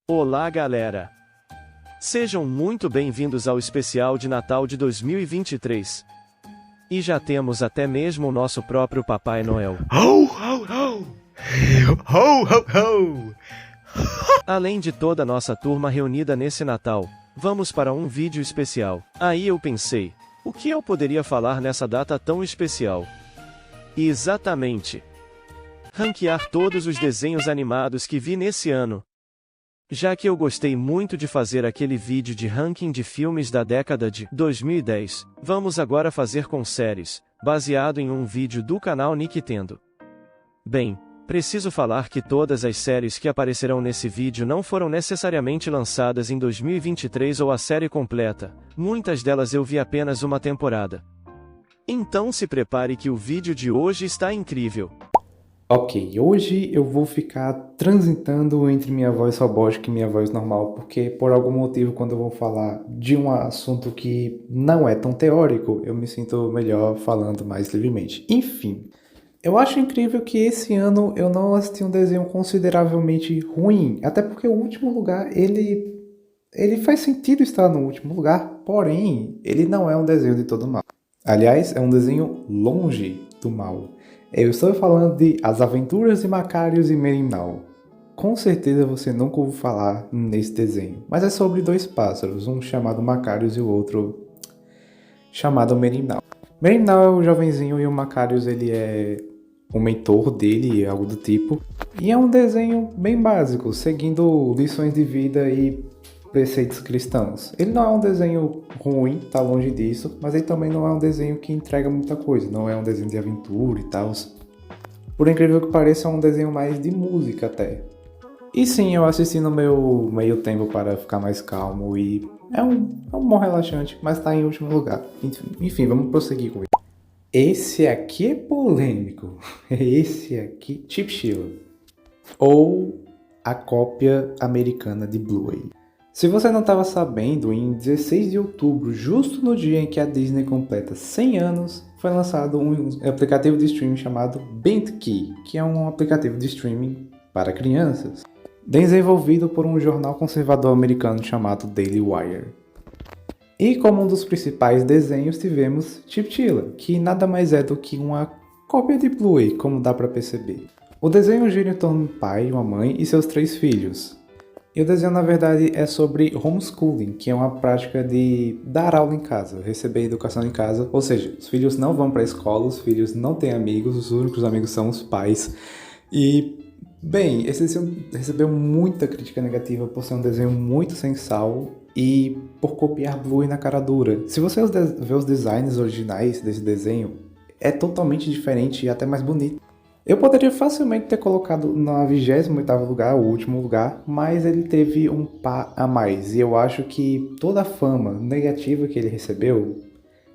Olá, galera! Sejam muito bem-vindos ao especial de Natal de 2023. E já temos até mesmo o nosso próprio Papai Noel. Ho, ho, ho! Ho, ho, ho! Além de toda a nossa turma reunida nesse Natal, vamos para um vídeo especial. Aí eu pensei, o que eu poderia falar nessa data tão especial? E exatamente! Ranquear todos os desenhos animados que vi nesse ano. Já que eu gostei muito de fazer aquele vídeo de ranking de filmes da década de 2010, vamos agora fazer com séries, baseado em um vídeo do canal Nikitendo. Bem, preciso falar que todas as séries que aparecerão nesse vídeo não foram necessariamente lançadas em 2023 ou a série completa, muitas delas eu vi apenas uma temporada. Então se prepare que o vídeo de hoje está incrível. Ok, hoje eu vou ficar transitando entre minha voz robótica e minha voz normal, porque por algum motivo quando eu vou falar de um assunto que não é tão teórico, eu me sinto melhor falando mais livremente. Enfim, eu acho incrível que esse ano eu não assisti um desenho consideravelmente ruim, até porque o último lugar, ele faz sentido estar no último lugar, porém, ele não é um desenho de todo mal. Aliás, é um desenho longe do mal. Eu estou falando de As Aventuras de Macarius e Merinal. Com certeza você nunca ouviu falar nesse desenho, mas é sobre dois pássaros, um chamado Macarius e o outro chamado Merinal. Merinal é o jovenzinho e o Macarius ele é o mentor dele, algo do tipo. E é um desenho bem básico, seguindo lições de vida e preceitos cristãos. Ele não é um desenho ruim, tá longe disso, mas ele também não é um desenho que entrega muita coisa, não é um desenho de aventura e tal. Por incrível que pareça, é um desenho mais de música até. E sim, eu assisti no meu meio tempo para ficar mais calmo e é um bom relaxante, mas tá em último lugar. Enfim, vamos prosseguir com ele. Esse aqui é polêmico. Esse aqui, Chip Sheila. Ou a cópia americana de Bluey. Se você não estava sabendo, em 16 de outubro, justo no dia em que a Disney completa 100 anos, foi lançado um aplicativo de streaming chamado BentKey, que é um aplicativo de streaming para crianças, desenvolvido por um jornal conservador americano chamado Daily Wire. E como um dos principais desenhos tivemos Chip Sheila, que nada mais é do que uma cópia de Bluey, como dá para perceber. O desenho gira em torno de um pai, uma mãe e seus 3 filhos. E o desenho, na verdade, é sobre homeschooling, que é uma prática de dar aula em casa, receber educação em casa. Ou seja, os filhos não vão para a escola, os filhos não têm amigos, os únicos amigos são os pais. E, bem, esse desenho recebeu muita crítica negativa por ser um desenho muito sem sal e por copiar Bluey na cara dura. Se você ver os designs originais desse desenho, é totalmente diferente e até mais bonito. Eu poderia facilmente ter colocado na 28º lugar, o último lugar, mas ele teve um pá a mais. E eu acho que toda a fama negativa que ele recebeu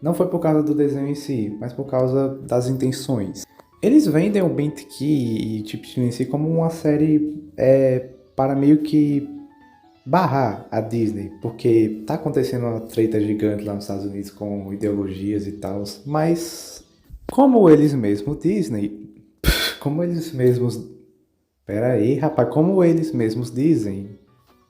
não foi por causa do desenho em si, mas por causa das intenções. Eles vendem o BentKey e Chip Sheila em si como uma série para meio que barrar a Disney, porque tá acontecendo uma treta gigante lá nos Estados Unidos com ideologias e tal, mas como eles mesmos como eles mesmos dizem,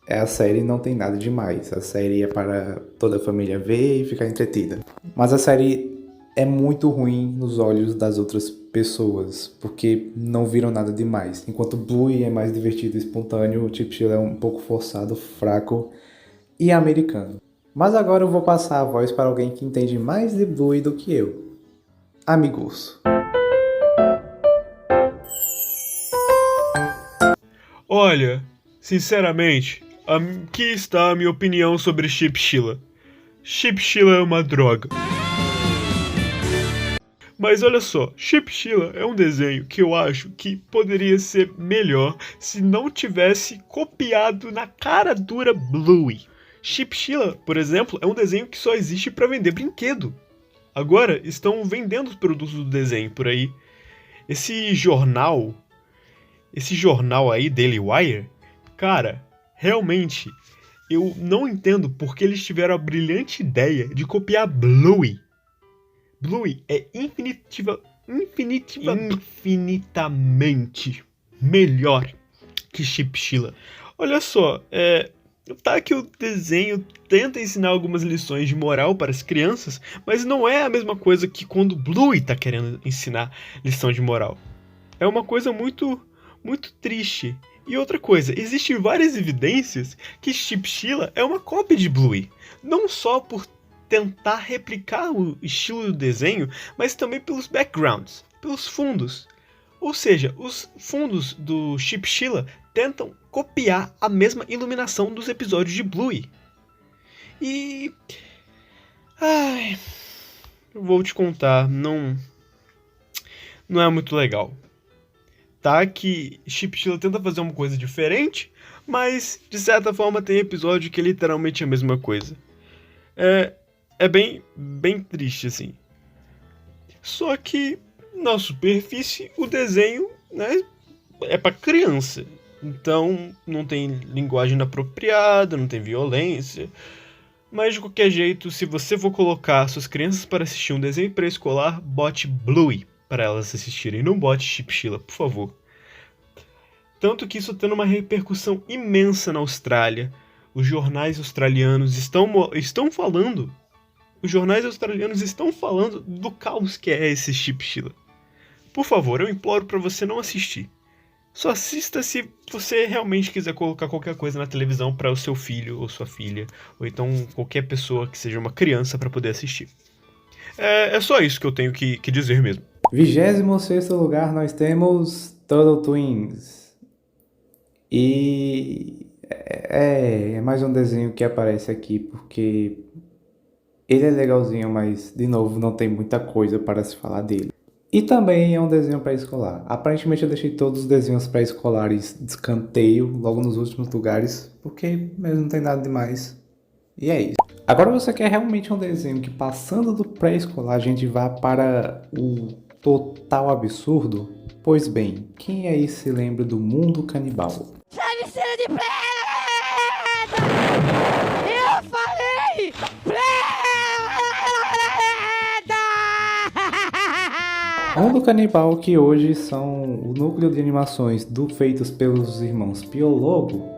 a série não tem nada demais. A série é para toda a família ver e ficar entretida. Mas a série é muito ruim nos olhos das outras pessoas, porque não viram nada demais. Enquanto Bluey é mais divertido e espontâneo, o Chip Sheila é um pouco forçado, fraco e americano. Mas agora eu vou passar a voz para alguém que entende mais de Bluey do que eu. Amigos. Olha, sinceramente, aqui está a minha opinião sobre Chip Sheila. Chip Sheila é uma droga. Mas olha só, Chip Sheila é um desenho que eu acho que poderia ser melhor se não tivesse copiado na cara dura Bluey. Chip Sheila, por exemplo, é um desenho que só existe para vender brinquedo. Agora estão vendendo os produtos do desenho por aí. Esse jornal aí, Daily Wire, cara, realmente, eu não entendo porque eles tiveram a brilhante ideia de copiar Bluey. Bluey é infinitamente melhor que Chip Sheila. Olha só, tá que o desenho tenta ensinar algumas lições de moral para as crianças, mas não é a mesma coisa que quando Bluey tá querendo ensinar lição de moral. É uma coisa muito, muito triste. E outra coisa, existem várias evidências que Chip Sheila é uma cópia de Bluey. Não só por tentar replicar o estilo do desenho, mas também pelos backgrounds, pelos fundos. Ou seja, os fundos do Chip Sheila tentam copiar a mesma iluminação dos episódios de Bluey. E... eu vou te contar, não é muito legal. Tá que Chip Sheila tenta fazer uma coisa diferente, mas de certa forma tem episódio que é literalmente a mesma coisa. É bem triste, assim. Só que na superfície o desenho, né, é pra criança. Então não tem linguagem inapropriada, não tem violência. Mas de qualquer jeito, se você for colocar suas crianças para assistir um desenho pré-escolar, bote Bluey para elas assistirem, não bote Chip Sheila, por favor. Tanto que isso está tendo uma repercussão imensa na Austrália. Os jornais australianos estão falando. Os jornais australianos estão falando do caos que é esse Chip Sheila. Por favor, eu imploro para você não assistir. Só assista se você realmente quiser colocar qualquer coisa na televisão para o seu filho ou sua filha, ou então qualquer pessoa que seja uma criança para poder assistir. É só isso que eu tenho que dizer mesmo. 26º lugar nós temos Turtle Twins. E é mais um desenho que aparece aqui porque ele é legalzinho, mas de novo não tem muita coisa para se falar dele. E também é um desenho pré-escolar. Aparentemente eu deixei todos os desenhos pré-escolares de escanteio logo nos últimos lugares, porque mesmo não tem nada demais. E é isso. Agora você quer realmente um desenho que passando do pré-escolar a gente vá para o total absurdo? Pois bem, quem aí se lembra do Mundo Canibal? Travesseiro de preta! Eu falei! Mundo Canibal, que hoje são o núcleo de animações feitos pelos irmãos Piologo,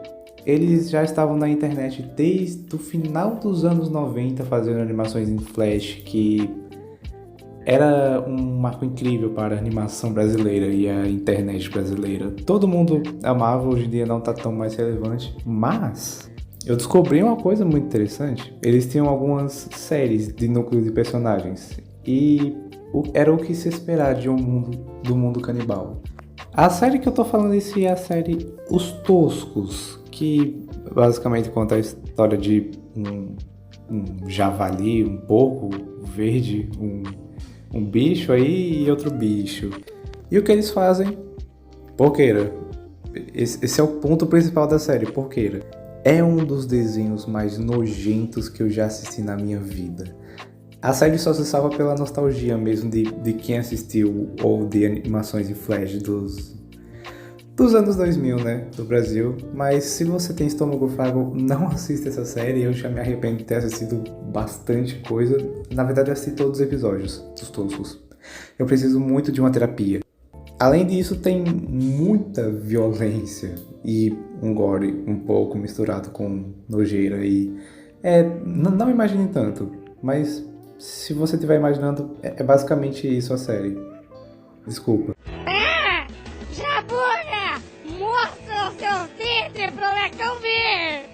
eles já estavam na internet desde o final dos anos 90 fazendo animações em Flash, que era um marco incrível para a animação brasileira e a internet brasileira. Todo mundo amava, hoje em dia não está tão mais relevante, mas eu descobri uma coisa muito interessante. Eles tinham algumas séries de núcleo de personagens e era o que se esperar de do mundo canibal. A série que eu tô falando em si é a série Os Toscos, que basicamente conta a história de um javali um pouco verde, um bicho aí e outro bicho. E o que eles fazem? Porqueira. Esse é o ponto principal da série, porqueira. É um dos desenhos mais nojentos que eu já assisti na minha vida. A série só se salva pela nostalgia mesmo de quem assistiu ou de animações em Flash dos anos 2000, né, do Brasil. Mas se você tem estômago fraco, não assista essa série. Eu já me arrependo de ter assistido bastante coisa. Na verdade, eu assisti todos os episódios dos Toscos. Eu preciso muito de uma terapia. Além disso, tem muita violência e um gore um pouco misturado com nojeira. E não imagine tanto, mas se você estiver imaginando, é basicamente isso a série. Desculpa. Jabuna! Mostra o seu dente pro Lecão ver!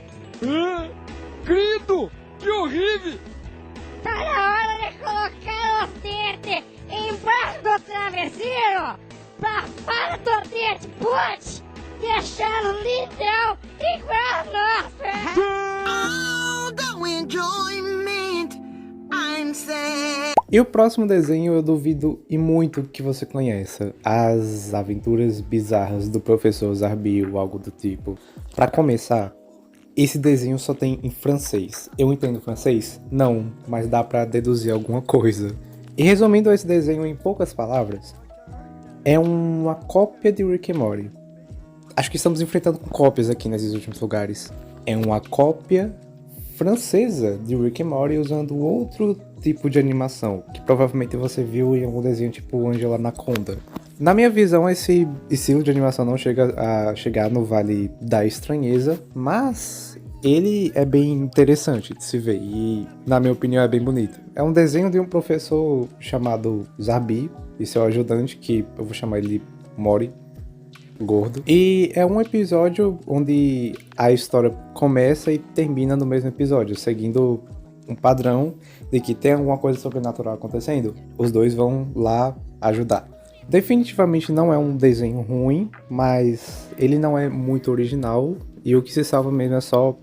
Credo! Que horrível! Tá na hora de colocar os dentes embaixo do travesseiro pra fora do dente, putz! Deixando lindão igual a nossa! Oh, the enjoyment, I'm sad. E o próximo desenho eu duvido e muito que você conheça. As Aventuras Bizarras do Professor Zarbi ou algo do tipo. Pra começar, esse desenho só tem em francês. Eu entendo francês? Não, mas dá pra deduzir alguma coisa. E resumindo esse desenho em poucas palavras, é uma cópia de Rick and Morty. Acho que estamos enfrentando cópias aqui nesses últimos lugares. É uma cópia francesa de Rick and Morty usando outro tipo de animação, que provavelmente você viu em algum desenho tipo Angela Anaconda. Na minha visão, esse estilo de animação não chega a chegar no Vale da Estranheza, mas ele é bem interessante de se ver e, na minha opinião, é bem bonito. É um desenho de um professor chamado Zarbi e seu ajudante, que eu vou chamar ele de Mori, gordo. E é um episódio onde a história começa e termina no mesmo episódio, seguindo um padrão de que tem alguma coisa sobrenatural acontecendo. Os dois vão lá ajudar. Definitivamente não é um desenho ruim, mas ele não é muito original e o que se salva mesmo é só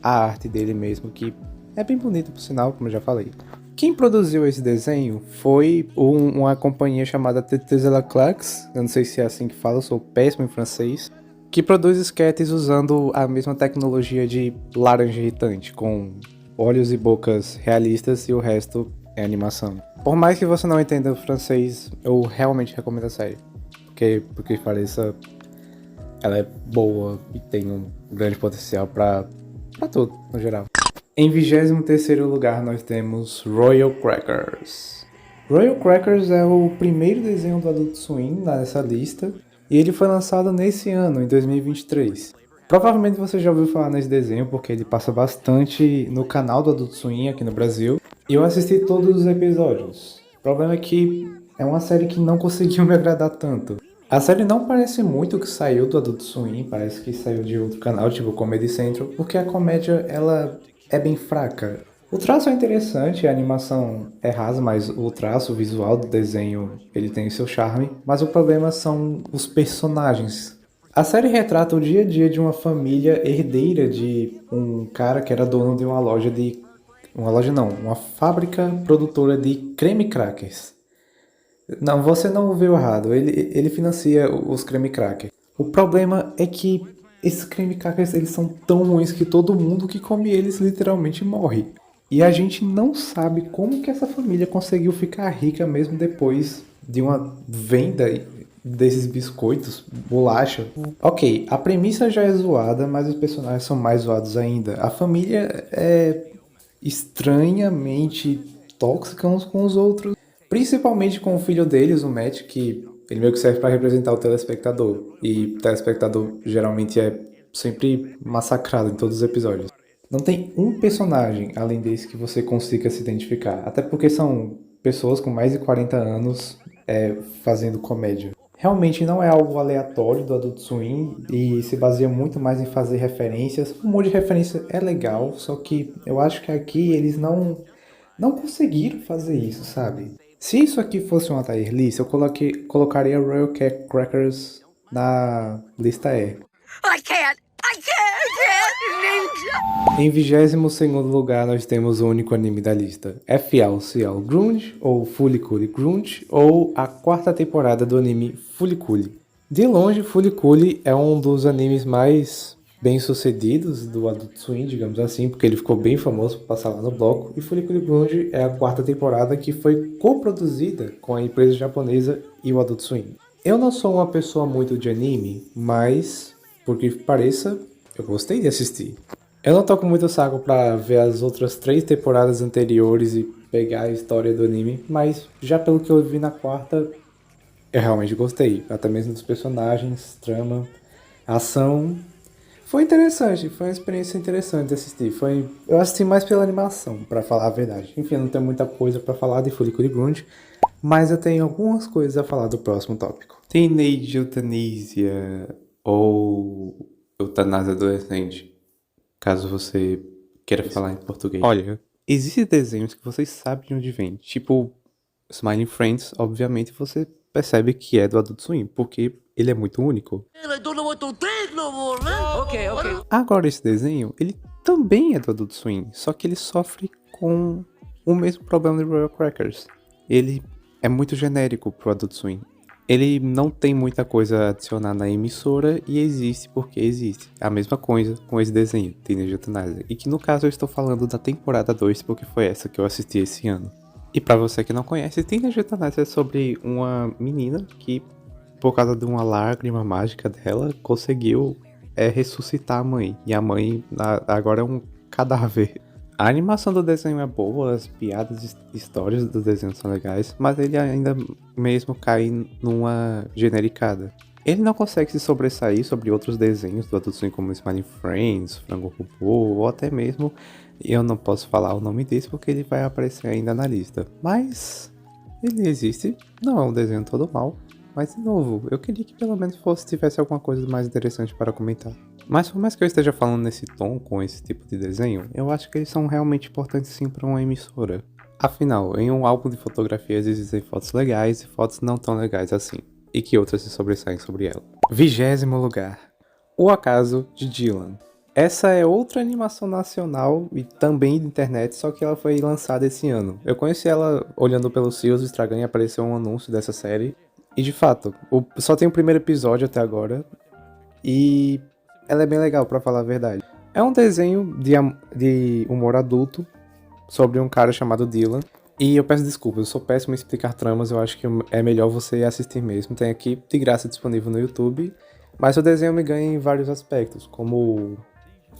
a arte dele mesmo, que é bem bonito por sinal, como eu já falei. Quem produziu esse desenho foi uma companhia chamada Tetezela Clax, eu não sei se é assim que fala, eu sou péssimo em francês, que produz sketches usando a mesma tecnologia de laranja irritante, com olhos e bocas realistas e o resto é animação. Por mais que você não entenda o francês, eu realmente recomendo a série. Porque pareça, ela é boa e tem um grande potencial pra tudo, no geral. Em 23º lugar nós temos Royal Crackers. Royal Crackers é o primeiro desenho do Adult Swim nessa lista e ele foi lançado nesse ano, em 2023. Provavelmente você já ouviu falar nesse desenho porque ele passa bastante no canal do Adult Swim aqui no Brasil. E eu assisti todos os episódios. O problema é que é uma série que não conseguiu me agradar tanto. A série não parece muito que saiu do Adult Swim, parece que saiu de outro canal, tipo Comedy Central, porque a comédia ela é bem fraca. O traço é interessante, a animação é rasa, mas o traço visual do desenho ele tem seu charme. Mas o problema são os personagens. A série retrata o dia a dia de uma família herdeira de um cara que era dono de uma loja de... uma fábrica produtora de creme crackers. Não, você não ouviu errado, ele financia os creme crackers. O problema é que esses creme crackers eles são tão ruins que todo mundo que come eles literalmente morre. E a gente não sabe como que essa família conseguiu ficar rica mesmo depois de uma venda desses biscoitos, bolacha. Ok, a premissa já é zoada, mas os personagens são mais zoados ainda. A família é estranhamente tóxica uns com os outros, principalmente com o filho deles, o Matt, que ele meio que serve para representar o telespectador, e o telespectador geralmente é sempre massacrado em todos os episódios. Não tem um personagem além desse que você consiga se identificar, até porque são pessoas com mais de 40 anos fazendo comédia. Realmente não é algo aleatório do Adult Swim e se baseia muito mais em fazer referências. O humor de referência é legal, só que eu acho que aqui eles não conseguiram fazer isso, sabe? Se isso aqui fosse uma tier list, eu colocaria Royal Crackers na lista E. I can't! Ninja! Em 22º lugar nós temos o único anime da lista, FLCL Grunge, ou Fooly Cooly Grunge, ou a 4ª temporada do anime Fooly Cooly. De longe, Fooly Cooly é um dos animes mais bem sucedidos do Adult Swim, digamos assim, porque ele ficou bem famoso por passar lá no bloco, e Fooly Cooly Grunge é a 4ª temporada que foi coproduzida com a empresa japonesa e o Adult Swim. Eu não sou uma pessoa muito de anime, mas, por que pareça, eu gostei de assistir. Eu não tô com muito saco pra ver as outras 3 temporadas anteriores e pegar a história do anime, mas já pelo que eu vi na 4ª, eu realmente gostei. Até mesmo dos personagens, trama, ação. Foi interessante, foi uma experiência interessante de assistir. Eu assisti mais pela animação, pra falar a verdade. Enfim, não tem muita coisa pra falar de Fooly Cooly Grunge, mas eu tenho algumas coisas a falar do próximo tópico. Teenage Euthanasia, ou eutanásia adolescente, caso você queira falar em português. Olha, existem desenhos que vocês sabem de onde vem. Tipo, Smiling Friends, obviamente você percebe que é do Adult Swim, porque ele é muito único. Okay. Agora esse desenho, ele também é do Adult Swim, só que ele sofre com o mesmo problema de Royal Crackers. Ele é muito genérico pro Adult Swim. Ele não tem muita coisa a adicionar na emissora e existe porque existe. A mesma coisa com esse desenho, Teenage Euthanasia. E que no caso eu estou falando da temporada 2 porque foi essa que eu assisti esse ano. E pra você que não conhece, Teenage Euthanasia é sobre uma menina que, por causa de uma lágrima mágica dela, conseguiu ressuscitar a mãe. E a mãe agora é um cadáver. A animação do desenho é boa, as piadas e histórias do desenho são legais, mas ele ainda mesmo cai numa genericada. Ele não consegue se sobressair sobre outros desenhos do Adult Swim como Smiling Friends, Frango Robô, ou até mesmo, eu não posso falar o nome desse porque ele vai aparecer ainda na lista. Mas ele existe, não é um desenho todo mal, mas de novo, eu queria que pelo menos tivesse alguma coisa mais interessante para comentar. Mas por mais que eu esteja falando nesse tom, com esse tipo de desenho, eu acho que eles são realmente importantes sim para uma emissora. Afinal, em um álbum de fotografias existem fotos legais e fotos não tão legais assim, e que outras se sobressaem sobre ela. 20º lugar, O Acaso de Dylan. Essa é outra animação nacional e também de internet, só que ela foi lançada esse ano. Eu conheci ela olhando pelos Seals do Instagram e apareceu um anúncio dessa série. E de fato, só tem o primeiro episódio até agora, e ela é bem legal, pra falar a verdade. É um desenho de humor adulto sobre um cara chamado Dylan. E eu peço desculpas, eu sou péssimo em explicar tramas, eu acho que é melhor você assistir mesmo. Tem aqui de graça disponível no YouTube. Mas o desenho me ganha em vários aspectos, como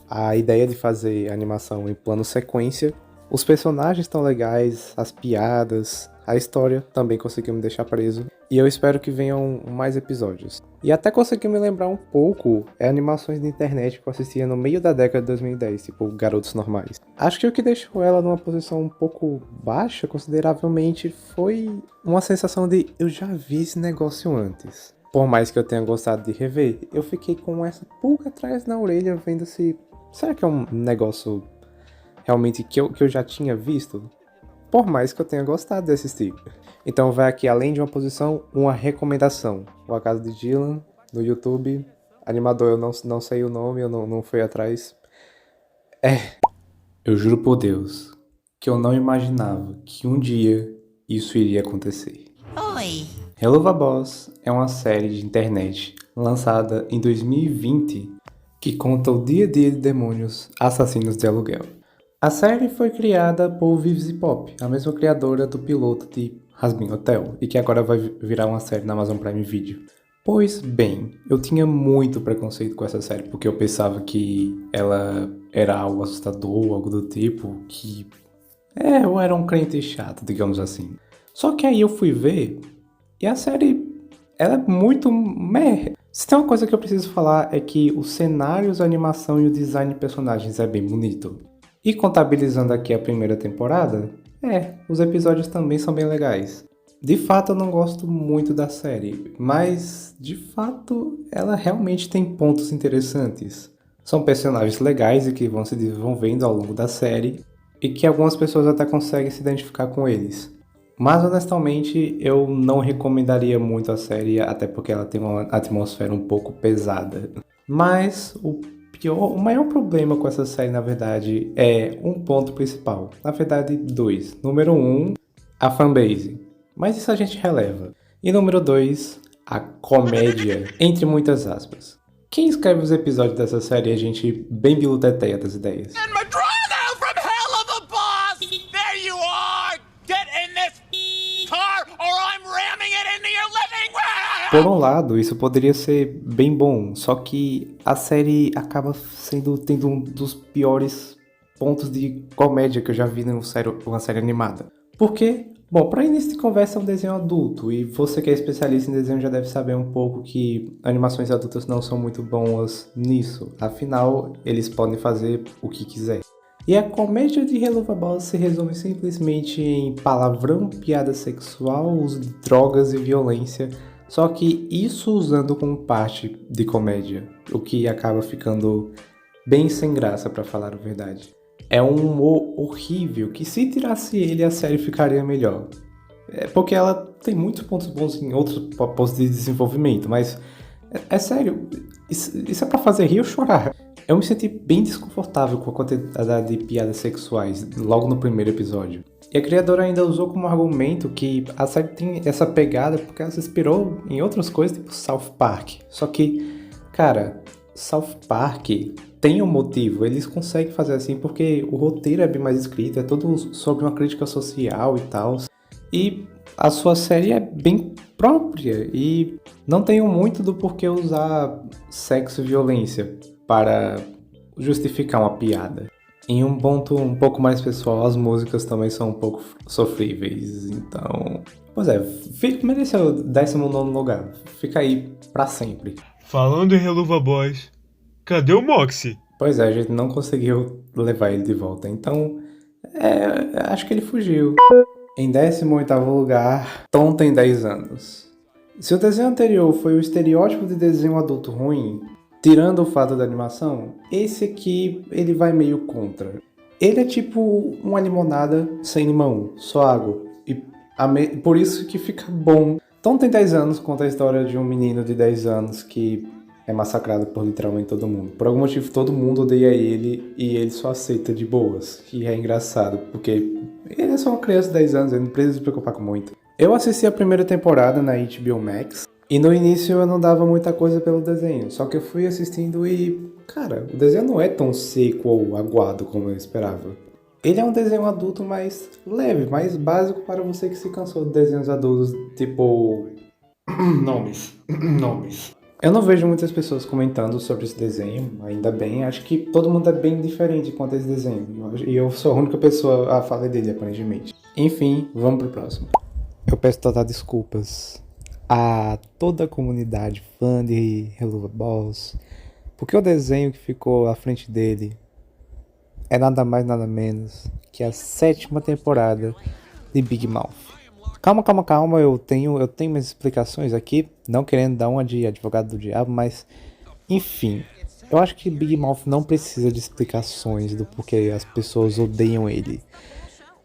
a ideia de fazer animação em plano sequência. Os personagens estão legais, as piadas, a história também conseguiu me deixar preso. E eu espero que venham mais episódios. E até consegui me lembrar um pouco animações de internet que eu assistia no meio da década de 2010, tipo Garotos Normais. Acho que o que deixou ela numa posição um pouco baixa, consideravelmente, foi uma sensação de eu já vi esse negócio antes. Por mais que eu tenha gostado de rever, eu fiquei com essa pulga atrás na orelha vendo se... será que é um negócio realmente que eu já tinha visto? Por mais que eu tenha gostado de assistir. Então vai aqui, além de uma posição, uma recomendação. O Acaso de Dylan, no YouTube. Animador, eu não sei o nome, eu não fui atrás. Eu juro por Deus que eu não imaginava que um dia isso iria acontecer. Oi. Helluva Boss é uma série de internet lançada em 2020 que conta o dia a dia de demônios assassinos de aluguel. A série foi criada por Vives e Pop, a mesma criadora do piloto de Hazbin Hotel, e que agora vai virar uma série na Amazon Prime Video. Pois bem, eu tinha muito preconceito com essa série, porque eu pensava que ela era algo assustador, algo do tipo, que... eu era um crente chato, digamos assim. Só que aí eu fui ver, e a série, ela é muito meh. Se tem uma coisa que eu preciso falar é que os cenários, a animação e o design de personagens é bem bonito. E contabilizando aqui a primeira temporada, os episódios também são bem legais. De fato eu não gosto muito da série, mas de fato ela realmente tem pontos interessantes. São personagens legais e que vão se desenvolvendo ao longo da série, e que algumas pessoas até conseguem se identificar com eles. Mas honestamente eu não recomendaria muito a série, até porque ela tem uma atmosfera um pouco pesada. Mas o maior problema com essa série, na verdade, é um ponto principal. Na verdade, dois. Número 1, a fanbase. Mas isso a gente releva. E número 2, a comédia, entre muitas aspas. Quem escreve os episódios dessa série é gente bem biluteteia das ideias. Por um lado, isso poderia ser bem bom, só que a série acaba tendo um dos piores pontos de comédia que eu já vi numa série animada. Por quê? Bom, para início de conversa é um desenho adulto, e você que é especialista em desenho já deve saber um pouco que animações adultas não são muito boas nisso. Afinal, eles podem fazer o que quiser. E a comédia de Helluva Boss se resume simplesmente em palavrão, piada sexual, uso de drogas e violência. Só que isso usando como parte de comédia, o que acaba ficando bem sem graça, pra falar a verdade. É um humor horrível, que se tirasse ele a série ficaria melhor. Porque ela tem muitos pontos bons em outros pontos de desenvolvimento, mas é sério, isso é pra fazer rir ou chorar. Eu me senti bem desconfortável com a quantidade de piadas sexuais logo no primeiro episódio. E a criadora ainda usou como argumento que a série tem essa pegada porque ela se inspirou em outras coisas, tipo South Park. Só que, cara, South Park tem um motivo, eles conseguem fazer assim porque o roteiro é bem mais escrito, é todo sobre uma crítica social e tal. E a sua série é bem própria e não tenho muito do porquê usar sexo e violência para justificar uma piada. Em um ponto um pouco mais pessoal, as músicas também são um pouco sofríveis, então... Pois é, mereceu o 19º lugar, fica aí pra sempre. Falando em Reluva Boys, cadê o Moxie? Pois é, a gente não conseguiu levar ele de volta, então... acho que ele fugiu. Em 18º lugar, Tom tem 10 anos. Se o desenho anterior foi o estereótipo de desenho adulto ruim, tirando o fato da animação, esse aqui ele vai meio contra. Ele é tipo uma limonada sem limão, só água. E por isso que fica bom. Tom tem 10 anos, conta a história de um menino de 10 anos que é massacrado por literalmente todo mundo. Por algum motivo todo mundo odeia ele e ele só aceita de boas. E é engraçado, porque ele é só uma criança de 10 anos, ele não precisa se preocupar com muito. Eu assisti a primeira temporada na HBO Max, e no início eu não dava muita coisa pelo desenho, só que eu fui assistindo e, cara, o desenho não é tão seco ou aguado como eu esperava. Ele é um desenho adulto mais leve, mais básico para você que se cansou de desenhos adultos, tipo... Nomes. Eu não vejo muitas pessoas comentando sobre esse desenho, ainda bem. Acho que todo mundo é bem diferente quanto a esse desenho. E eu sou a única pessoa a falar dele, aparentemente. Enfim, vamos pro próximo. Eu peço total desculpas a toda a comunidade fã de Helluva Boss, porque o desenho que ficou à frente dele é nada mais nada menos que a 7ª temporada de Big Mouth. Calma, eu tenho minhas explicações aqui, não querendo dar uma de advogado do diabo, mas enfim, eu acho que Big Mouth não precisa de explicações do porquê as pessoas odeiam ele.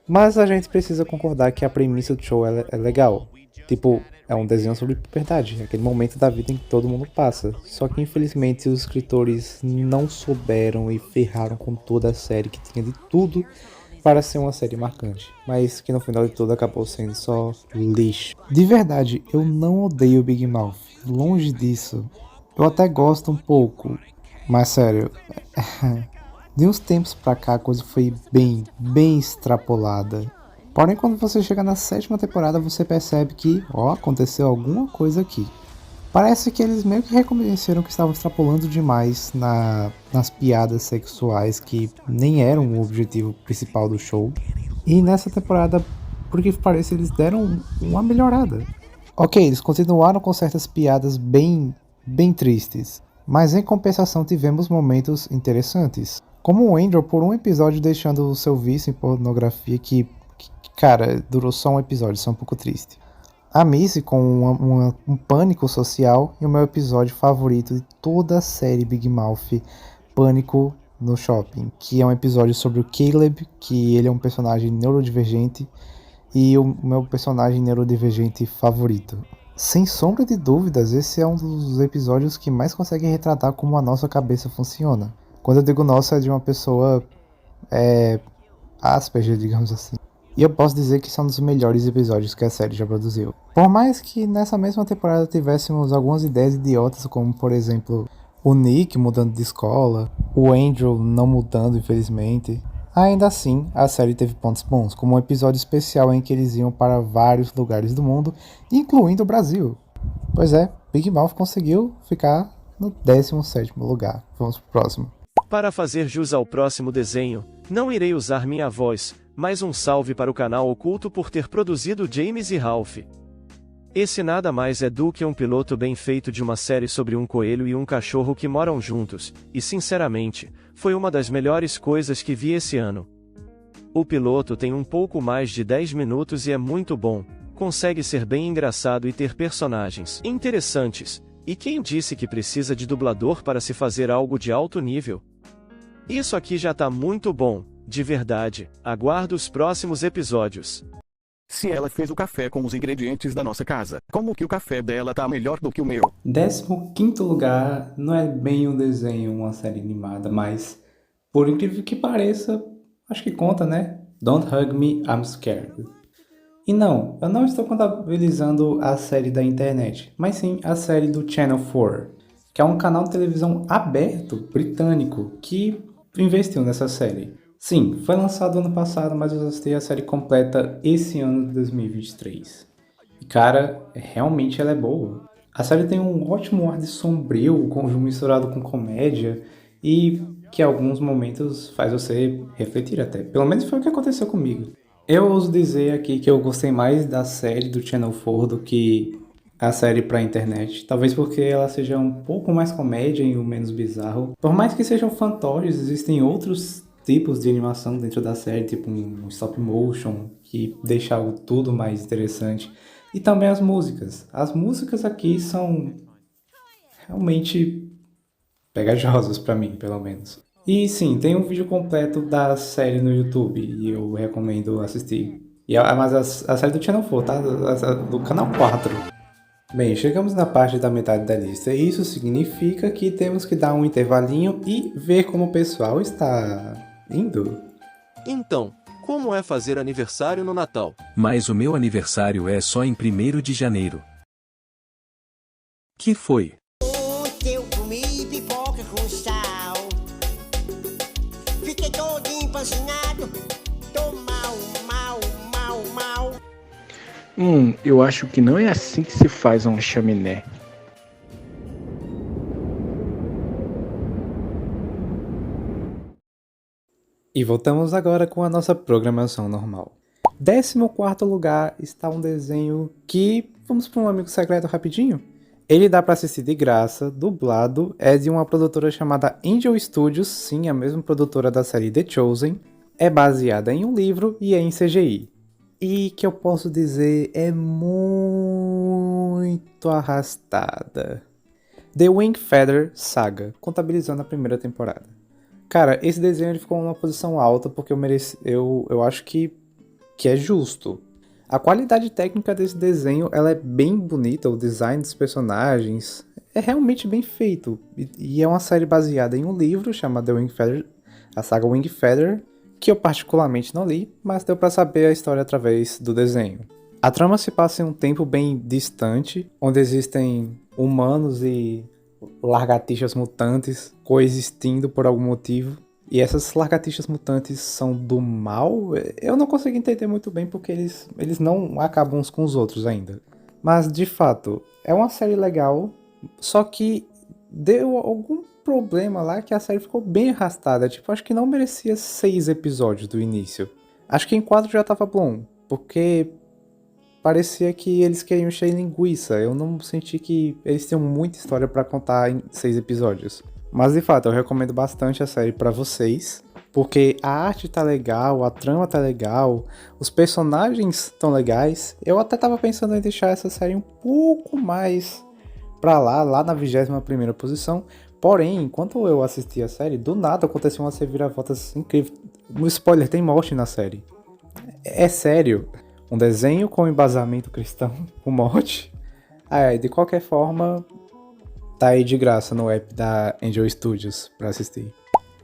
Mas a gente precisa concordar que a premissa do show é legal. Tipo, é um desenho sobre puberdade, aquele momento da vida em que todo mundo passa. Só que infelizmente os escritores não souberam e ferraram com toda a série, que tinha de tudo para ser uma série marcante, mas que no final de tudo acabou sendo só lixo. De verdade, eu não odeio Big Mouth, longe disso. Eu até gosto um pouco, mas sério, de uns tempos pra cá a coisa foi bem extrapolada. Porém, quando você chega na 7ª temporada, você percebe que, aconteceu alguma coisa aqui. Parece que eles meio que reconheceram que estavam extrapolando demais nas piadas sexuais que nem eram o objetivo principal do show. E nessa temporada, por que parece, eles deram uma melhorada. Ok, eles continuaram com certas piadas bem tristes, mas em compensação tivemos momentos interessantes. Como o Andrew por um episódio deixando o seu vício em pornografia que cara, durou só um episódio, isso é um pouco triste. A Missy com um pânico social e o meu episódio favorito de toda a série Big Mouth, Pânico no Shopping, que é um episódio sobre o Caleb, que ele é um personagem neurodivergente e o meu personagem neurodivergente favorito. Sem sombra de dúvidas, esse é um dos episódios que mais consegue retratar como a nossa cabeça funciona. Quando eu digo nossa, é de uma pessoa Asperger, digamos assim. E eu posso dizer que esse é um dos melhores episódios que a série já produziu. Por mais que nessa mesma temporada tivéssemos algumas ideias idiotas, como por exemplo, o Nick mudando de escola, o Andrew não mudando infelizmente, ainda assim a série teve pontos bons, como um episódio especial em que eles iam para vários lugares do mundo, incluindo o Brasil. Pois é, Big Mouth conseguiu ficar no 17º lugar. Vamos pro próximo. Para fazer jus ao próximo desenho, não irei usar minha voz, mas um salve para o canal Oculto por ter produzido James e Ralph. Esse nada mais é do que um piloto bem feito de uma série sobre um coelho e um cachorro que moram juntos, e sinceramente, foi uma das melhores coisas que vi esse ano. O piloto tem um pouco mais de 10 minutos e é muito bom, consegue ser bem engraçado e ter personagens interessantes, e quem disse que precisa de dublador para se fazer algo de alto nível? Isso aqui já tá muito bom. De verdade, aguardo os próximos episódios. Se ela fez o café com os ingredientes da nossa casa, como que o café dela tá melhor do que o meu? 15º lugar não é bem um desenho, uma série animada, mas por incrível que pareça, acho que conta, né? Don't Hug Me, I'm Scared. E não, eu não estou contabilizando a série da internet, mas sim a série do Channel 4, que é um canal de televisão aberto britânico que investiu nessa série. Sim, foi lançado ano passado, mas eu assisti a série completa esse ano de 2023. E cara, realmente ela é boa. A série tem um ótimo ar de sombrio, misturado com comédia, e que em alguns momentos faz você refletir até. Pelo menos foi o que aconteceu comigo. Eu ouso dizer aqui que eu gostei mais da série do Channel 4 do que a série pra internet. Talvez porque ela seja um pouco mais comédia e o menos bizarro. Por mais que sejam fantoches, existem outros tipos de animação dentro da série, tipo um stop motion, que deixa tudo mais interessante. E também as músicas. As músicas aqui são realmente pegajosas pra mim, pelo menos. E sim, tem um vídeo completo da série no YouTube e eu recomendo assistir. Mas a série do Channel 4, tá? Do canal 4. Bem, chegamos na parte da metade da lista e isso significa que temos que dar um intervalinho e ver como o pessoal está indo. Então, como é fazer aniversário no Natal? Mas o meu aniversário é só em 1º de janeiro. Que foi? Ontem eu comi pipoca com sal. Fiquei todo empancinado. Tô mal, mal, mal, mal. Eu acho que não é assim que se faz uma chaminé. E voltamos agora com a nossa programação normal. 14º lugar está um desenho que... Vamos para um amigo secreto rapidinho? Ele dá para assistir de graça, dublado, é de uma produtora chamada Angel Studios, sim, a mesma produtora da série The Chosen, é baseada em um livro e é em CGI. E que eu posso dizer é muito arrastada. The Wing Feather Saga, contabilizando a primeira temporada. Cara, esse desenho ele ficou numa posição alta porque eu acho que é justo. A qualidade técnica desse desenho ela é bem bonita, o design dos personagens é realmente bem feito. E é uma série baseada em um livro chamado The Wing Feather, a saga Wing Feather, que eu particularmente não li, mas deu pra saber a história através do desenho. A trama se passa em um tempo bem distante, onde existem humanos e lagartixas mutantes coexistindo por algum motivo. E essas lagartixas mutantes são do mal? Eu não consigo entender muito bem porque eles não acabam uns com os outros ainda. Mas, de fato, é uma série legal, só que deu algum problema lá que a série ficou bem arrastada. Tipo, acho que não merecia 6 episódios do início. Acho que em 4 já tava bom, porque parecia que eles queriam encher linguiça. Eu não senti que eles tinham muita história pra contar em 6 episódios. Mas de fato, eu recomendo bastante a série pra vocês, porque a arte tá legal, a trama tá legal, os personagens tão legais. Eu até tava pensando em deixar essa série um pouco mais pra lá na 21ª posição. Porém, enquanto eu assisti a série, do nada aconteceu umas reviravoltas incríveis. No spoiler, tem morte na série. É sério. Um desenho com embasamento cristão, com morte. De qualquer forma, tá aí de graça no app da Angel Studios pra assistir.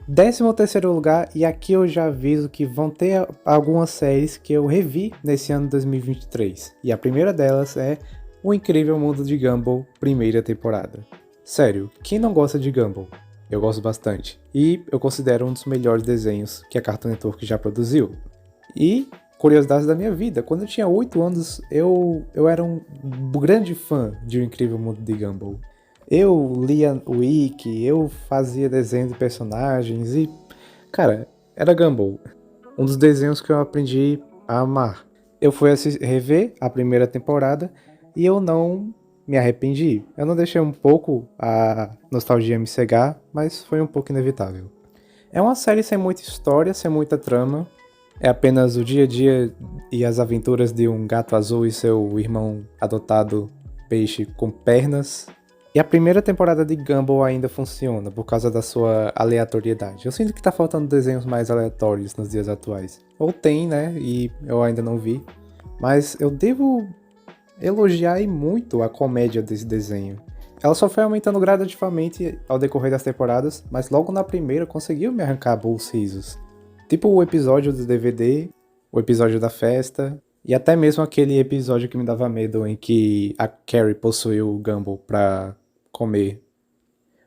13º lugar, e aqui eu já aviso que vão ter algumas séries que eu revi nesse ano de 2023. E a primeira delas é O Incrível Mundo de Gumball, primeira temporada. Sério, quem não gosta de Gumball? Eu gosto bastante. E eu considero um dos melhores desenhos que a Cartoon Network já produziu. E, curiosidade da minha vida, quando eu tinha 8 anos, eu era um grande fã de O Incrível Mundo de Gumball. Eu lia o wiki, eu fazia desenho de personagens e, cara, era Gumball. Um dos desenhos que eu aprendi a amar. Eu fui rever a primeira temporada e eu não me arrependi. Eu não deixei um pouco a nostalgia me cegar, mas foi um pouco inevitável. É uma série sem muita história, sem muita trama. É apenas o dia a dia e as aventuras de um gato azul e seu irmão adotado peixe com pernas. E a primeira temporada de Gumball ainda funciona por causa da sua aleatoriedade. Eu sinto que tá faltando desenhos mais aleatórios nos dias atuais. Ou tem, né? E eu ainda não vi. Mas eu devo elogiar muito a comédia desse desenho. Ela só foi aumentando gradativamente ao decorrer das temporadas, mas logo na primeira conseguiu me arrancar bons risos. Tipo o episódio do DVD, o episódio da festa, e até mesmo aquele episódio que me dava medo em que a Carrie possuiu o Gumball pra comer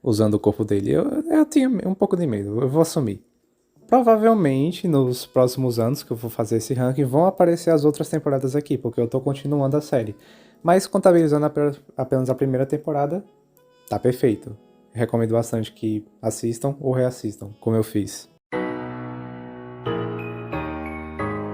usando o corpo dele. Eu tinha um pouco de medo, eu vou assumir. Provavelmente, nos próximos anos que eu vou fazer esse ranking, vão aparecer as outras temporadas aqui, porque eu tô continuando a série. Mas contabilizando apenas a primeira temporada, tá perfeito. recomendo bastante que assistam ou reassistam, como eu fiz.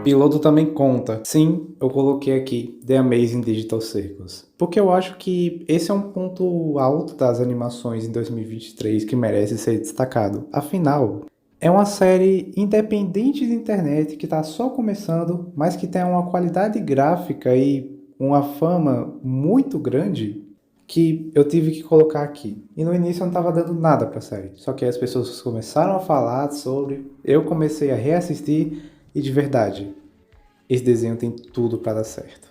Piloto também conta. Sim, eu coloquei aqui The Amazing Digital Circus, porque eu acho que esse é um ponto alto das animações em 2023 que merece ser destacado. Afinal, é uma série independente de internet que está só começando, mas que tem uma qualidade gráfica e uma fama muito grande que eu tive que colocar aqui. E no início eu não estava dando nada para a série, só que as pessoas começaram a falar sobre, eu comecei a reassistir e de verdade, esse desenho tem tudo para dar certo.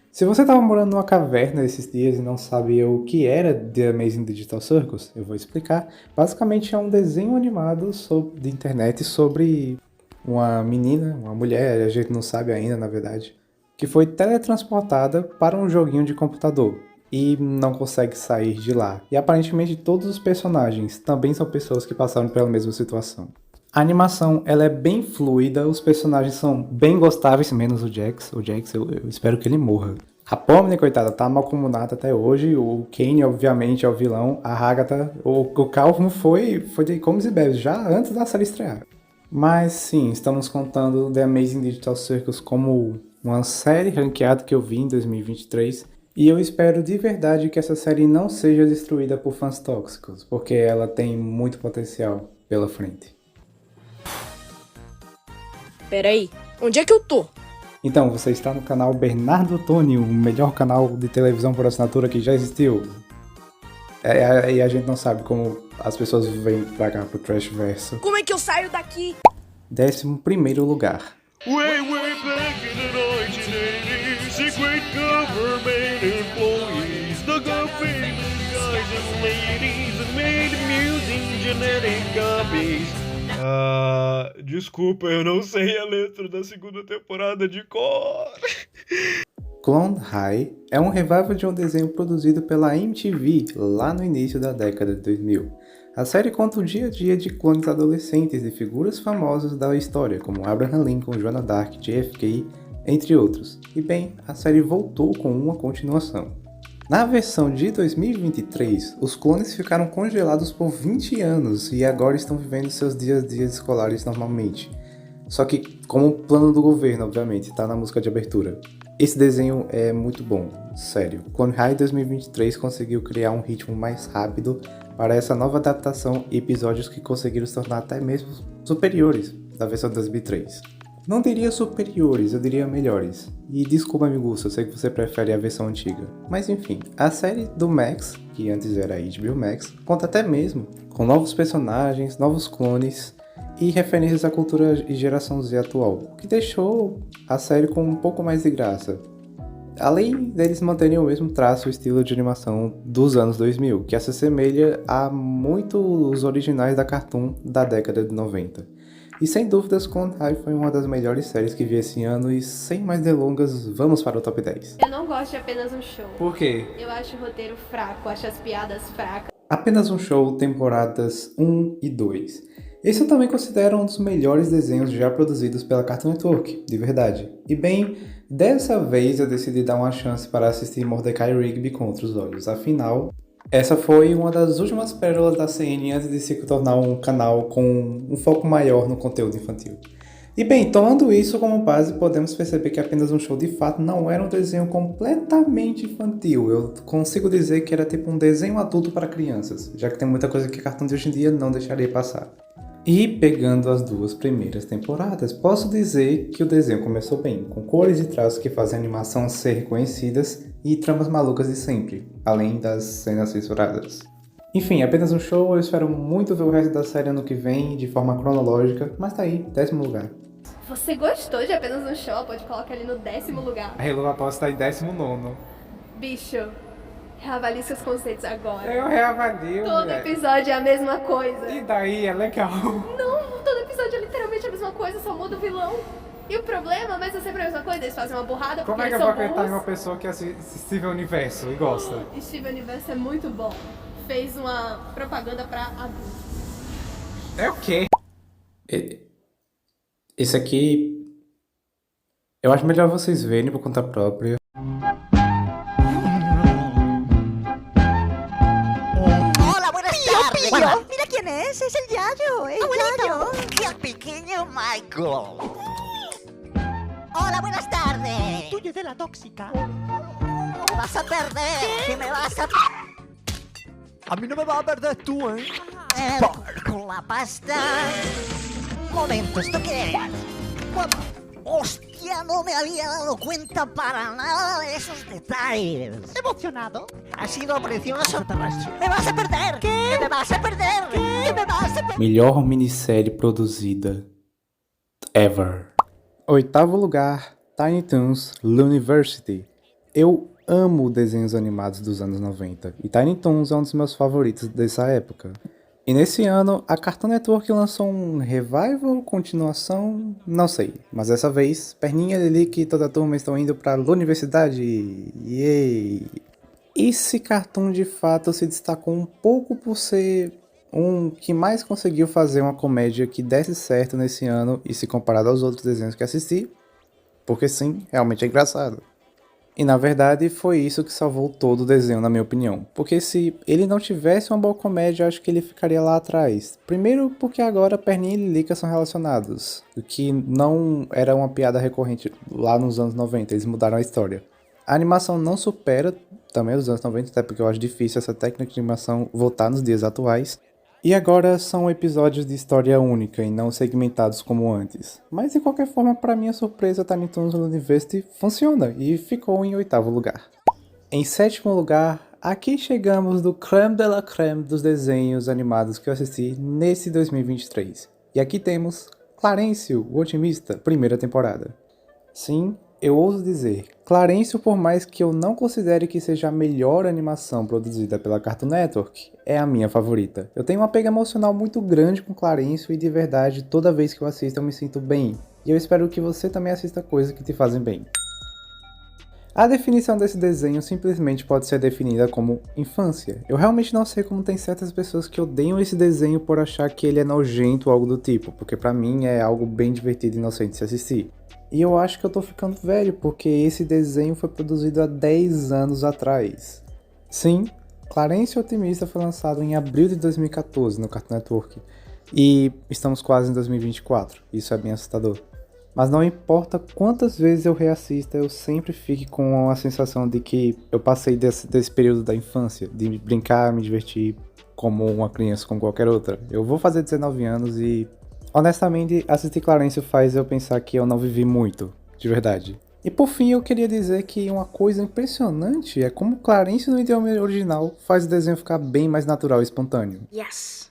Se você estava morando numa caverna esses dias e não sabia o que era The Amazing Digital Circus, eu vou explicar. Basicamente é um desenho animado de internet sobre uma menina, uma mulher, a gente não sabe ainda na verdade, que foi teletransportada para um joguinho de computador e não consegue sair de lá. E aparentemente todos os personagens também são pessoas que passaram pela mesma situação. A animação ela é bem fluida, os personagens são bem gostáveis, menos o Jax. O Jax eu espero que ele morra. A Pomni, coitada, tá malcomunada até hoje. O Kane, obviamente, é o vilão. A Agatha, o Calvin foi de comes e bebes, já antes da série estrear. Mas sim, estamos contando The Amazing Digital Circus como uma série ranqueada que eu vi em 2023. E eu espero de verdade que essa série não seja destruída por fãs tóxicos, porque ela tem muito potencial pela frente. Peraí, onde é que eu tô? Então, você está no canal Bernardo Tony, o melhor canal de televisão por assinatura que já existiu. E a gente não sabe como as pessoas vêm pra cá pro Trashverso. Como é que eu saio daqui? 11º lugar. Way back in the 1980s, secret government employees, the government guys and ladies that made amusing genetic copies. Desculpa, eu não sei a letra da segunda temporada de cor. Clone High é um revival de um desenho produzido pela MTV lá no início da década de 2000. A série conta o dia a dia de clones adolescentes de figuras famosas da história, como Abraham Lincoln, Joana Dark, JFK, entre outros. E bem, a série voltou com uma continuação. Na versão de 2023, os clones ficaram congelados por 20 anos e agora estão vivendo seus dias a dias escolares normalmente. Só que como plano do governo, obviamente, tá na música de abertura. Esse desenho é muito bom, sério. Clone High 2023 conseguiu criar um ritmo mais rápido para essa nova adaptação e episódios que conseguiram se tornar até mesmo superiores da versão de 2003. Não diria superiores, eu diria melhores. E desculpa, amiguça, eu sei que você prefere a versão antiga. Mas enfim, a série do Max, que antes era HBO Max, conta até mesmo com novos personagens, novos clones e referências à cultura e geração Z atual, o que deixou a série com um pouco mais de graça. Além deles manterem o mesmo traço e estilo de animação dos anos 2000, que se assemelha a muito os originais da Cartoon da década de 90. E sem dúvidas, Clone High foi uma das melhores séries que vi esse ano e sem mais delongas, vamos para o top 10. Eu não gosto de Apenas um Show. Por quê? Eu acho o roteiro fraco, acho as piadas fracas. Apenas um Show, temporadas 1 e 2. Esse eu também considero um dos melhores desenhos já produzidos pela Cartoon Network, de verdade. E bem, dessa vez eu decidi dar uma chance para assistir Mordecai Rigby com outros olhos, afinal... Essa foi uma das últimas pérolas da CN antes de se tornar um canal com um foco maior no conteúdo infantil. E bem, tomando isso como base, podemos perceber que Apenas um Show de fato não era um desenho completamente infantil. Eu consigo dizer que era tipo um desenho adulto para crianças, já que tem muita coisa que a Cartoon de hoje em dia não deixaria passar. E pegando as duas primeiras temporadas, posso dizer que o desenho começou bem, com cores e traços que fazem a animação ser reconhecidas e tramas malucas de sempre, além das cenas censuradas. Enfim, Apenas um Show, eu espero muito ver o resto da série ano que vem, de forma cronológica, mas tá aí, 10º lugar. Você gostou de Apenas um Show? Pode colocar ele no 10º lugar. A Hello Aposta tá em 19º. Bicho, reavalie seus conceitos agora. Eu reavalio, todo episódio é a mesma coisa. E daí, é legal. Não, todo episódio é literalmente a mesma coisa, só muda o vilão. E o problema, mas é sempre a mesma coisa, eles fazem uma burrada porque eles são burros. Como é que eu vou acreditar em uma pessoa que assiste Steven Universo e gosta? Steven Universo é muito bom. Fez uma propaganda pra adultos. É o quê? Esse aqui... Eu acho melhor vocês verem por conta própria. ese es el Yayo, Yayo. Y el pequeño Michael. Hola, buenas tardes. Tuyo de la tóxica. Me vas a perder. ¿Qué? Me vas a... A mí no me vas a perder tú, ¿eh? Con la pasta. Un momento, ¿esto qué es? ¡Hostia! No me había dado cuenta para nada de esos detalles. ¿Emocionado? Ha sido precioso. ¡Me vas a perder! ¿Qué? ¡Me vas a perder! ¿Qué? ¡Me vas a perder! Melhor minissérie produzida ever. Oitavo lugar, Tiny Toons L'University. Eu amo desenhos animados dos anos 90 e Tiny Toons é um dos meus favoritos dessa época. E nesse ano, a Cartoon Network lançou um revival, continuação, não sei. Mas dessa vez, Perninha, Lilique e toda a turma estão indo para a universidade. Yay! Esse cartoon de fato se destacou um pouco por ser um que mais conseguiu fazer uma comédia que desse certo nesse ano e se comparado aos outros desenhos que assisti. Porque sim, realmente é engraçado. E na verdade foi isso que salvou todo o desenho, na minha opinião. Porque se ele não tivesse uma boa comédia, eu acho que ele ficaria lá atrás. Primeiro porque agora Perninha e Lilica são relacionados, o que não era uma piada recorrente lá nos anos 90, eles mudaram a história. A animação não supera também os anos 90, até porque eu acho difícil essa técnica de animação voltar nos dias atuais. E agora são episódios de história única e não segmentados como antes. Mas de qualquer forma, para minha surpresa, Tiny Toons University funciona e ficou em oitavo lugar. Em sétimo lugar, aqui chegamos do crème de la crème dos desenhos animados que eu assisti nesse 2023. E aqui temos Clarencio, o Otimista, primeira temporada. Sim, eu ouso dizer, Clarencio, por mais que eu não considere que seja a melhor animação produzida pela Cartoon Network, é a minha favorita. Eu tenho um apego emocional muito grande com Clarencio e de verdade, toda vez que eu assisto eu me sinto bem. E eu espero que você também assista coisas que te fazem bem. A definição desse desenho simplesmente pode ser definida como infância. Eu realmente não sei como tem certas pessoas que odeiam esse desenho por achar que ele é nojento ou algo do tipo, porque pra mim é algo bem divertido e inocente de se assistir. E eu acho que eu tô ficando velho, porque esse desenho foi produzido há 10 anos atrás. Sim, Clarencio Otimista foi lançado em abril de 2014 no Cartoon Network. E estamos quase em 2024, isso é bem assustador. Mas não importa quantas vezes eu reassista, eu sempre fico com a sensação de que eu passei desse período da infância, de brincar, me divertir como uma criança, como qualquer outra. Eu vou fazer 19 anos e... honestamente, assistir Clarencio faz eu pensar que eu não vivi muito, de verdade. E por fim, eu queria dizer que uma coisa impressionante é como Clarencio no idioma original faz o desenho ficar bem mais natural e espontâneo. Yes.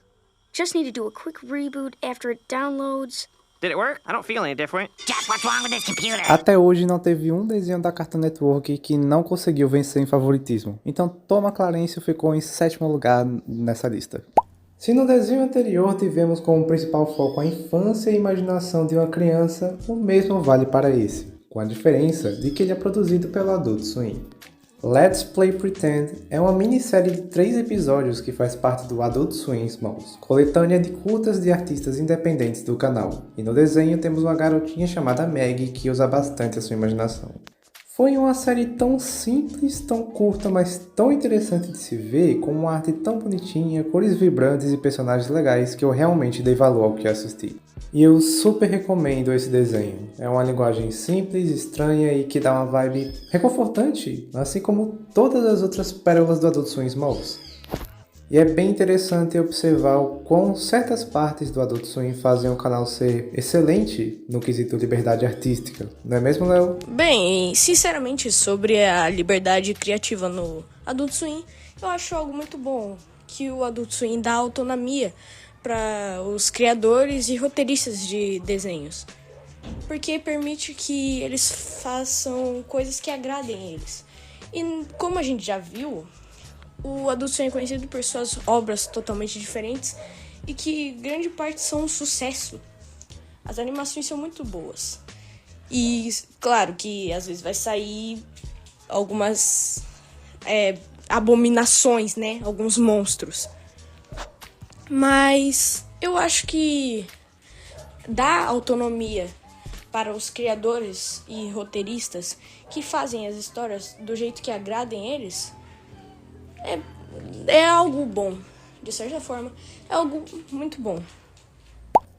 Just need to do a quick reboot after it downloads. Did it work? I don't feel any different. Jack, what's wrong with this computer? Até hoje não teve um desenho da Cartoon Network que não conseguiu vencer em favoritismo. Então Toma Clarencio ficou em sétimo lugar nessa lista. Se no desenho anterior tivemos como principal foco a infância e a imaginação de uma criança, o mesmo vale para esse, com a diferença de que ele é produzido pelo Adult Swim. Let's Play Pretend é uma minissérie de 3 episódios que faz parte do Adult Swim Smalls, coletânea de curtas de artistas independentes do canal. E no desenho temos uma garotinha chamada Maggie que usa bastante a sua imaginação. Foi uma série tão simples, tão curta, mas tão interessante de se ver, com uma arte tão bonitinha, cores vibrantes e personagens legais que eu realmente dei valor ao que assisti. E eu super recomendo esse desenho. É uma linguagem simples, estranha e que dá uma vibe reconfortante, assim como todas as outras pérolas do Adult Swim Smalls. E é bem interessante observar o quão certas partes do Adult Swim fazem o canal ser excelente no quesito liberdade artística. Não é mesmo, Léo? Bem, sinceramente, sobre a liberdade criativa no Adult Swim, eu acho algo muito bom, que o Adult Swim dá autonomia para os criadores e roteiristas de desenhos, porque permite que eles façam coisas que agradem eles. E como a gente já viu, o Adult Swim é conhecido por suas obras totalmente diferentes e que grande parte são um sucesso. As animações são muito boas. E claro que às vezes vai sair algumas abominações, né? Alguns monstros. Mas eu acho que dá autonomia para os criadores e roteiristas que fazem as histórias do jeito que agradem eles. É algo bom. de certa forma, é algo muito bom.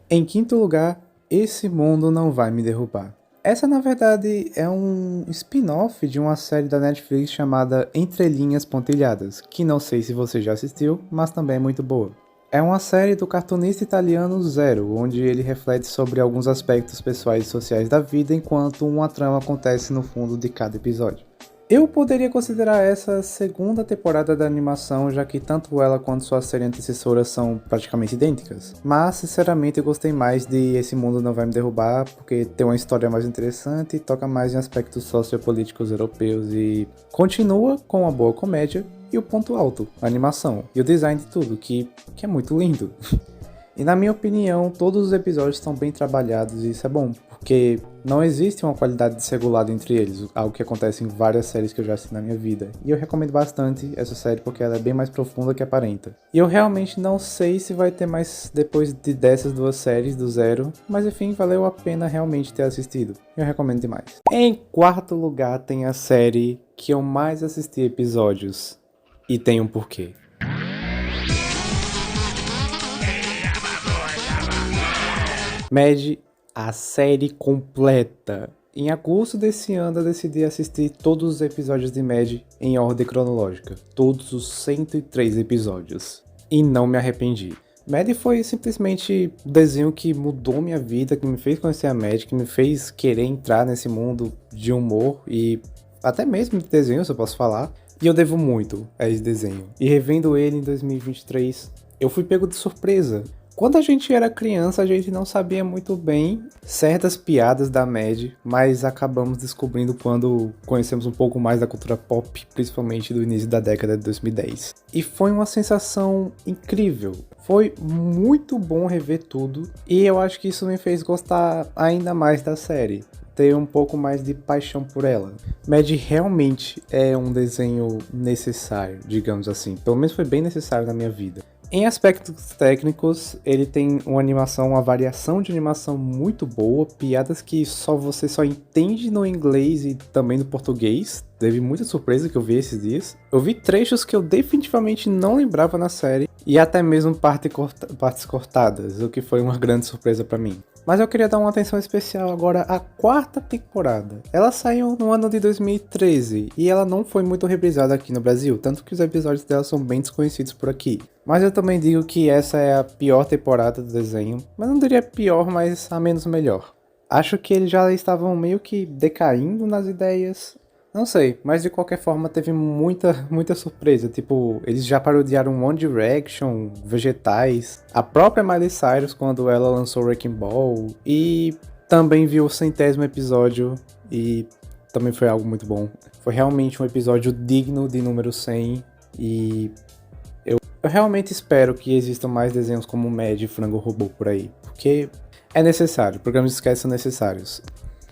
Em quinto lugar, Esse Mundo Não Vai Me Derrubar. Essa, na verdade, é um spin-off de uma série da Netflix chamada Entre Linhas Pontilhadas, que não sei se você já assistiu, mas também é muito boa. É uma série do cartunista italiano Zero, onde ele reflete sobre alguns aspectos pessoais e sociais da vida enquanto uma trama acontece no fundo de cada episódio. Eu poderia considerar essa a segunda temporada da animação, já que tanto ela quanto sua série antecessora são praticamente idênticas. Mas, sinceramente, eu gostei mais de Esse Mundo Não Vai Me Derrubar, porque tem uma história mais interessante e toca mais em aspectos sociopolíticos europeus e continua com uma boa comédia e o ponto alto, a animação e o design de tudo, que é muito lindo. E na minha opinião, todos os episódios estão bem trabalhados e isso é bom, porque não existe uma qualidade desregulada entre eles, algo que acontece em várias séries que eu já assisti na minha vida. E eu recomendo bastante essa série porque ela é bem mais profunda que aparenta. E eu realmente não sei se vai ter mais depois dessas duas séries do Zero, mas enfim, valeu a pena realmente ter assistido. Eu recomendo demais. Em quarto lugar tem a série que eu mais assisti episódios, e tem um porquê. Mad, a série completa. Em agosto desse ano eu decidi assistir todos os episódios de Mad em ordem cronológica. Todos os 103 episódios. E não me arrependi. Mad foi simplesmente um desenho que mudou minha vida, que me fez conhecer a Mad, que me fez querer entrar nesse mundo de humor e até mesmo de desenho, se eu posso falar. E eu devo muito a esse desenho. E revendo ele em 2023, eu fui pego de surpresa. Quando a gente era criança, a gente não sabia muito bem certas piadas da Mad, mas acabamos descobrindo quando conhecemos um pouco mais da cultura pop, principalmente do início da década de 2010. E foi uma sensação incrível. Foi muito bom rever tudo, e eu acho que isso me fez gostar ainda mais da série. Ter um pouco mais de paixão por ela. Mad realmente é um desenho necessário, digamos assim. Pelo menos foi bem necessário na minha vida. Em aspectos técnicos, ele tem uma variação de animação muito boa, piadas que você só entende no inglês e também no português. Teve muita surpresa que eu vi esses dias. Eu vi trechos que eu definitivamente não lembrava na série, e até mesmo partes cortadas, o que foi uma grande surpresa pra mim. Mas eu queria dar uma atenção especial agora à quarta temporada. Ela saiu no ano de 2013 e ela não foi muito reprisada aqui no Brasil, tanto que os episódios dela são bem desconhecidos por aqui. Mas eu também digo que essa é a pior temporada do desenho, mas não diria pior, mas a menos melhor. Acho que eles já estavam meio que decaindo nas ideias. Não sei, mas de qualquer forma teve muita surpresa. Tipo, eles já parodiaram One Direction, Vegetais, a própria Miley Cyrus quando ela lançou Wrecking Ball, e também vi o 100º episódio e também foi algo muito bom. Foi realmente um episódio digno de número 100 e eu realmente espero que existam mais desenhos como Mad e Frango Robô por aí, porque é necessário, programas de sketch são necessários.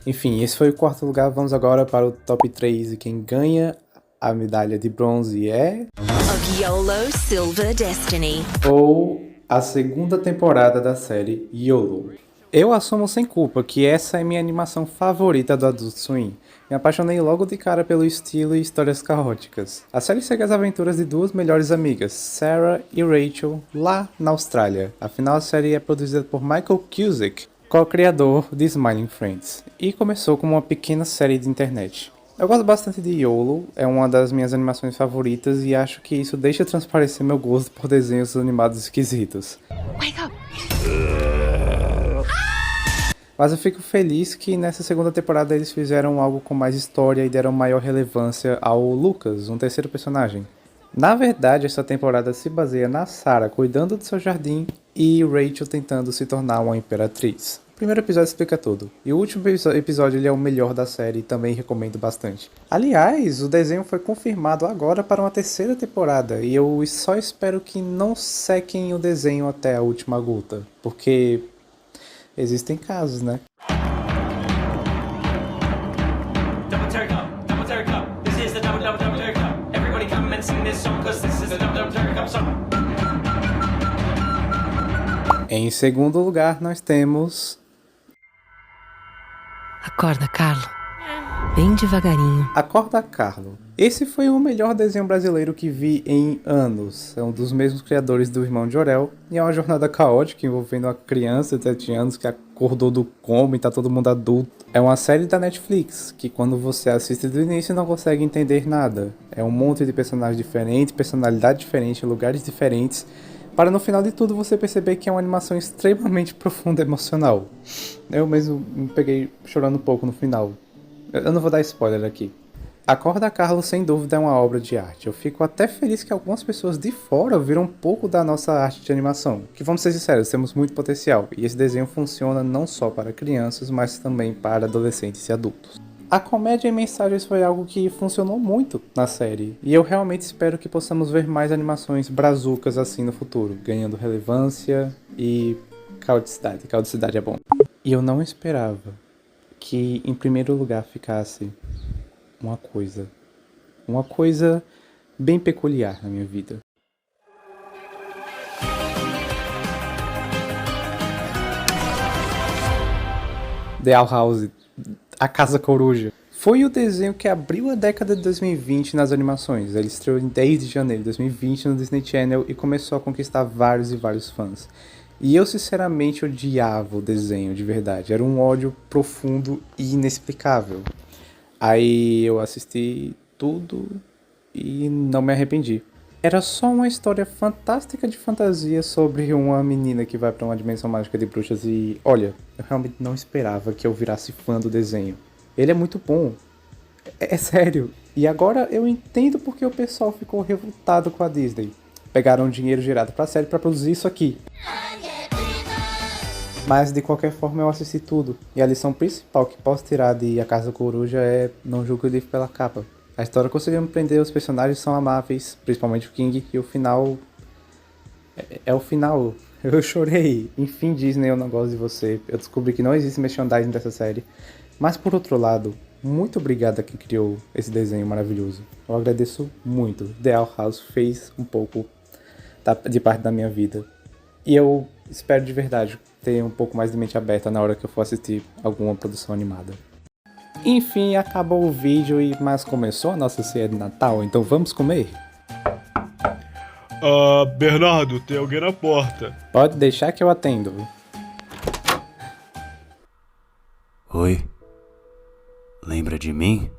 Enfim, esse foi o quarto lugar, vamos agora para o top 3 e quem ganha a medalha de bronze é... Of YOLO Silver Destiny. Ou a segunda temporada da série YOLO. Eu assumo sem culpa que essa é minha animação favorita do Adult Swim. Me apaixonei logo de cara pelo estilo e histórias caóticas. A série segue as aventuras de duas melhores amigas, Sarah e Rachel, lá na Austrália. Afinal, a série é produzida por Michael Cusick, co-criador de Smiling Friends, e começou como uma pequena série de internet. Eu gosto bastante de YOLO, é uma das minhas animações favoritas e acho que isso deixa transparecer meu gosto por desenhos animados esquisitos. Wake up. Mas eu fico feliz que nessa segunda temporada eles fizeram algo com mais história e deram maior relevância ao Lucas, um terceiro personagem. Na verdade, essa temporada se baseia na Sarah cuidando do seu jardim e Rachel tentando se tornar uma imperatriz. O primeiro episódio explica tudo. E o último episódio ele é o melhor da série e também recomendo bastante. Aliás, o desenho foi confirmado agora para uma terceira temporada. E eu só espero que não sequem o desenho até a última gota. Porque existem casos, né? Em segundo lugar, nós temos... Acorda, Carlo. Bem devagarinho. Acorda, Carlo. Esse foi o melhor desenho brasileiro que vi em anos. É um dos mesmos criadores do Irmão de Orel. E é uma jornada caótica envolvendo uma criança de 7 anos que acordou do coma e tá todo mundo adulto. É uma série da Netflix, que quando você assiste do início não consegue entender nada. É um monte de personagens diferentes, personalidades diferentes, lugares diferentes, para no final de tudo você perceber que é uma animação extremamente profunda e emocional. Eu mesmo me peguei chorando um pouco no final. Eu não vou dar spoiler aqui. Acorda Carlos, sem dúvida, é uma obra de arte. Eu fico até feliz que algumas pessoas de fora viram um pouco da nossa arte de animação. Que, vamos ser sinceros, temos muito potencial. E esse desenho funciona não só para crianças, mas também para adolescentes e adultos. A comédia e mensagens foi algo que funcionou muito na série. E eu realmente espero que possamos ver mais animações brazucas assim no futuro. Ganhando relevância e cauticidade. Cauticidade é bom. E eu não esperava que, em primeiro lugar, ficasse uma coisa bem peculiar na minha vida. The Owl House, A Casa Coruja. Foi o desenho que abriu a década de 2020 nas animações. Ele estreou em 10 de janeiro de 2020 no Disney Channel e começou a conquistar vários e vários fãs. E eu sinceramente odiava o desenho, de verdade. Era um ódio profundo e inexplicável. Aí eu assisti tudo e não me arrependi. Era só uma história fantástica de fantasia sobre uma menina que vai pra uma dimensão mágica de bruxas e... Olha, eu realmente não esperava que eu virasse fã do desenho. Ele é muito bom. É sério. E agora eu entendo porque o pessoal ficou revoltado com a Disney. Pegaram o dinheiro gerado pra série pra produzir isso aqui. Mas de qualquer forma eu assisti tudo. E a lição principal que posso tirar de A Casa Coruja é: não julgue o livro pela capa. A história conseguiu me prender, os personagens são amáveis, principalmente o King, e o final... É o final. Eu chorei. Enfim, Disney, eu não gosto de você. Eu descobri que não existe merchandising dessa série. Mas por outro lado, muito obrigado a quem criou esse desenho maravilhoso. Eu agradeço muito. The Owl House fez um pouco de parte da minha vida. E eu espero de verdade ter um pouco mais de mente aberta na hora que eu for assistir alguma produção animada. Enfim, acabou o vídeo, mas começou a nossa ceia de Natal, então vamos comer? Bernardo, tem alguém na porta. Pode deixar que eu atendo. Oi. Lembra de mim?